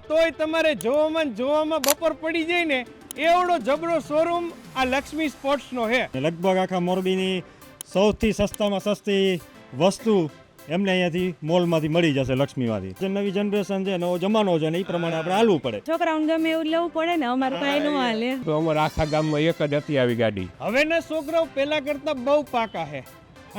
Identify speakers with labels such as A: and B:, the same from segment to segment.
A: તોય તમારે જોવામાં બપોર પડી જાય ને એવડો જબરો શોરૂમ આ લક્ષ્મી સ્પોર્ટ્સનો છે.
B: લગભગ આખા મોરબીની સૌથી સસ્તામાં સસ્તી વસ્તુ એમને અહીંયાથી મોલમાંથી મળી જશે, લક્ષ્મીમાંથી. જે નવી જનરેશન છે, નવો જમાનો છે ને એ પ્રમાણે આપણે હાલવું પડે.
C: છોકરાઓને ગમે એવું લેવું પડે ને, અમારું કાંઈ ન હાલે.
D: તો અમારે આખા ગામમાં એક જ હતી આવી ગાડી.
A: હવેના છોકરાઓ પહેલા કરતા બહુ પાકા છે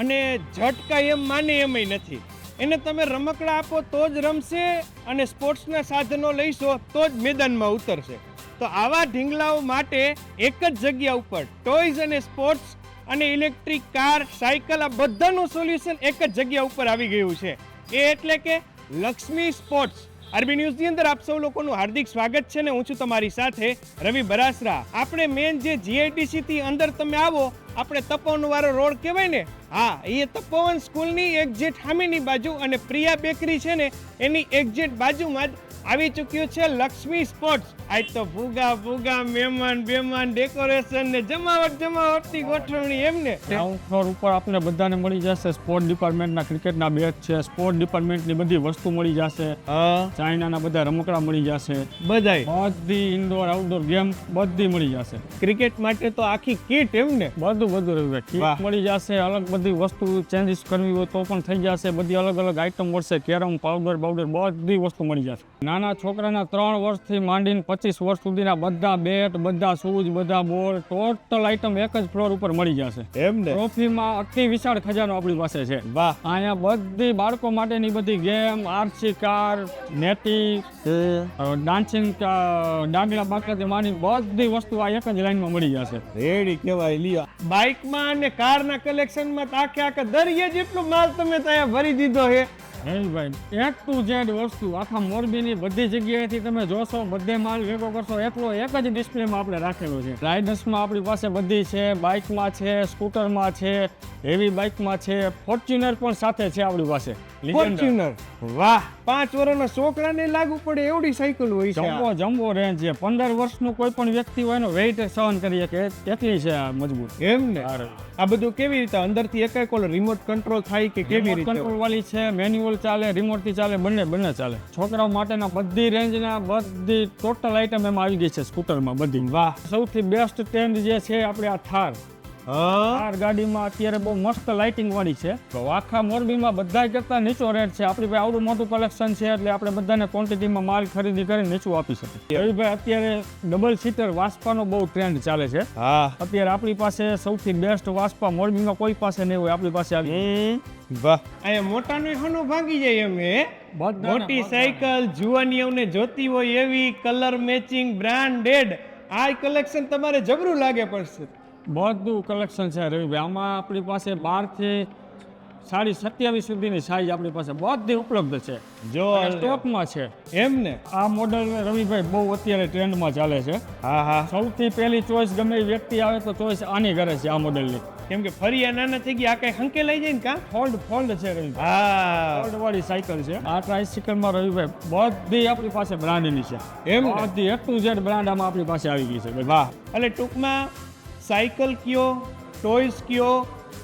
A: અને ઝટકા એમ માને એમય નથી. એને તમે રમકડા આપો તો જ રમશે અને સ્પોર્ટ્સના સાધનો લઈશો તો જ મેદાનમાં ઉતરશે. તો આવા ઢીંગલાઓ માટે એક જ જગ્યા ઉપર ટોયઝ અને સ્પોર્ટ્સ અને ઇલેક્ટ્રિક કાર, સાયકલ, આ બધાનું સોલ્યુશન એક જ જગ્યા ઉપર આવી ગયું છે. એ એટલે કે લક્ષ્મી સ્પોર્ટ્સ. આરબી ન્યૂઝની અંદર આપ સૌ લોકોનું હાર્દિક સ્વાગત છે ને હું છું તમારી સાથે રવિ બરાસરા. આપણે મેન જે જીઆઈડીસી થી અંદર તમે આવો, આપણે તપોવન વાળો રોડ કહેવાય ને, હા, એ તપોવન સ્કૂલની એક્ઝેક્ટ સામેની બાજુ અને પ્રિયા બેકરી છે ને એની એક્ઝેક્ટ બાજુમાં જ આવી ચૂક્યું છે લક્ષ્મી સ્પોર્ટ્સ. આજ તો ભૂગા મહેમાન ડેકોરેશન ને જમાવટની ગોઠવણી એમને.
E: ગ્રાઉન્ડ ફ્લોર ઉપર આપણે બધાને મળી જશે. સ્પોર્ટ ડિપાર્ટમેન્ટના ક્રિકેટના બેચ છે, સ્પોર્ટ ડિપાર્ટમેન્ટની બધી વસ્તુ મળી જશે, ચાઇનાના બધા રમકડા મળી જશે, બધી ઇન્ડોર આઉટડોર ગેમ બધી મળી જશે.
A: ક્રિકેટ માટે તો આખી કીટ એમને
E: બધું કીટ મળી જશે. અલગ બધી વસ્તુ ચેન્જીસ કરવી હોય તો પણ થઈ જશે. બધી અલગ આઈટમ મળશે. કેરમ, પાવડર બધી વસ્તુ મળી જશે. નાના છોકરાના 3 વર્ષથી માંડીને 25 વર્ષ સુધીના બધા બેટ, બધા શૂઝ, બધા બોલ, ટોટલ આઈટમ એક જ ફ્લોર ઉપર મળી જશે.
A: એમને
E: ટ્રોફીમાં અતિ વિશાળ ખજાનો આપણી પાસે છે.
A: વાહ.
E: અહીંયા બધી બાળકો માટેની બધી ગેમ, આરસી કાર, નેટી, ડાન્સિંગ, ડાંગલા બાકડાથી માંડી બધી વસ્તુ આ એક જ લાઈનમાં મળી જશે.
A: રેડી કહેવાય. લ્યો, બાઇકમાં અને કારના કલેક્શનમાં આખા દરિયા જેટલો માલ તમે ત્યાં ભરી દીધો છે.
E: ભાઈ A to Z વસ્તુ આખા મોરબીની બધી જગ્યાએથી તમે જોશો, બધે માલ ભેગો કરશો એટલો એક જ ડિસ્પ્લેમાં આપણે રાખેલો છે. રાઇડર્સમાં આપણી પાસે બધી છે, બાઇકમાં છે, સ્કૂટરમાં છે, હેવી બાઇકમાં છે, ફોર્ચ્યુનર પણ સાથે છે આપણી પાસે.
A: ફોર્ચ્યુનર, વાહ, 5 વર્ષના છોકરાને લાગુ પડે એવડી સાયકલ હોય છે.
E: જમ્બો રેન્જ છે. 15 વર્ષનું કોઈ પણ વ્યક્તિ હોય એનો વેઇટ સહન કરી શકે એટલી છે આ મજબૂત.
A: એમને આ બધું કેવી રીતે અંદરથી એક ઓલો રિમોટ કંટ્રોલ થાય કે કેવી રીતે?
E: કંટ્રોલ વાળી છે, મેન્યુઅલ ચાલે, રિમોટ થી ચાલે, બંને ચાલે. છોકરાઓ માટેના બધી રેન્જના બધી ટોટલ આઈટમ એમાં આવી ગઈ છે સ્કૂટરમાં બધી.
A: વાહ.
E: સૌથી બેસ્ટ ટ્રેન્ડ જે છે આપણે આ થાર ગાડીમાં અત્યારે બહુ મસ્ત લાઇટિંગ વાળી છે. તો આખા મોરબીમાં બધા કરતા નીચો રેટ છે. આપણી પાસે આવડું મોટું કલેક્શન છે એટલે આપણે બધાને ક્વોન્ટિટીમાં માલ ખરીદી કરીને નીચું આપી શકીએ. રવિભાઈ, અત્યારે ડબલ સીટર વાસ્પાનો બહુ ટ્રેન્ડ ચાલે છે. અત્યારે આપણી પાસે સૌથી બેસ્ટ વાસ્પા મોરબીમાં કોઈ પાસે નહીં હોય, આપણી પાસે આવી.
A: વાહ. અહીંયા મોટાનો હોનો ભાગી જાય એમ. મોટી સાયકલ જુવાનીઓને જોતી હોય એવી, કલર મેચિંગ, બ્રાન્ડેડ, આ કલેક્શન તમારે જબરું લાગે પડશે.
E: બધું કલેક્શન છે રવિભાઈ. આમાં આપણી પાસે 12 થી 27 સુધીની સાઈઝ આપણી પાસે બધી ઉપલબ્ધ છે.
A: જો
E: સ્ટોકમાં છે
A: એમને.
E: આ મોડલ રવિભાઈ બહુ અત્યારે ટ્રેન્ડમાં ચાલે છે.
A: હા.
E: સૌથી પહેલી ચોઈસ ગમે એ વ્યક્તિ આવે તો ચોઈસ આની કરે છે આ મોડલની.
A: કેમ કે ફરી નાના થઈ ગયા, આ કઈ હંકે લઈ જાય ને કા?
E: ફોલ્ડ છે રવિભાઈ.
A: હા,
E: ફોલ્ડ વાળી સાયકલ છે. આ ટ્રાયસિકલમાં રવિભાઈ બધી આપણી પાસે બ્રાન્ડની છે.
A: એમ
E: બધી A to Z બ્રાન્ડ આમાં આપણી પાસે આવી ગઈ છે.
A: વાહ. એટલે ટૂંકમાં સાયકલ કયો, ટોયસ કયો,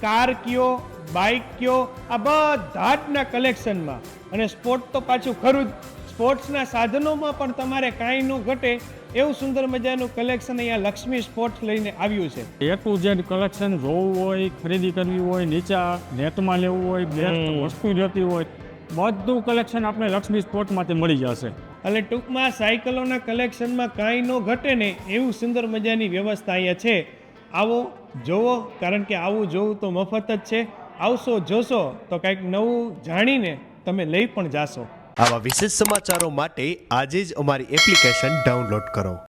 A: કાર કયો, બાઇક કયો, આ બધા જના કલેક્શનમાં. અને સ્પોર્ટ તો પાછું ખરું જ. સ્પોર્ટ્સના સાધનોમાં પણ તમારે કાંઈ ન ઘટે એવું સુંદર મજાનું કલેક્શન અહીંયા લક્ષ્મી સ્પોર્ટ્સ લઈને આવ્યું છે.
E: A to Z કલેક્શન જોવું હોય, ખરીદી કરવી હોય, નીચા નેટમાં લેવું હોય, બેસ્ટ વસ્તુ જોતી હોય, બધું કલેક્શન આપણે લક્ષ્મી સ્પોર્ટ્સમાંથી મળી જશે.
A: એટલે ટૂંકમાં સાયકલોના કલેક્શનમાં કાંઈ ન ઘટે ને એવું સુંદર મજાની વ્યવસ્થા અહીંયા છે. આવો, જોવો, કારણ કે આવું જોવું તો મફત જ છે. આવશો, જોશો તો કંઈક નવું જાણીને તમે લઈ પણ જાશો.
F: આવા વિશેષ સમાચારો માટે આજે જ અમારી એપ્લિકેશન ડાઉનલોડ કરો.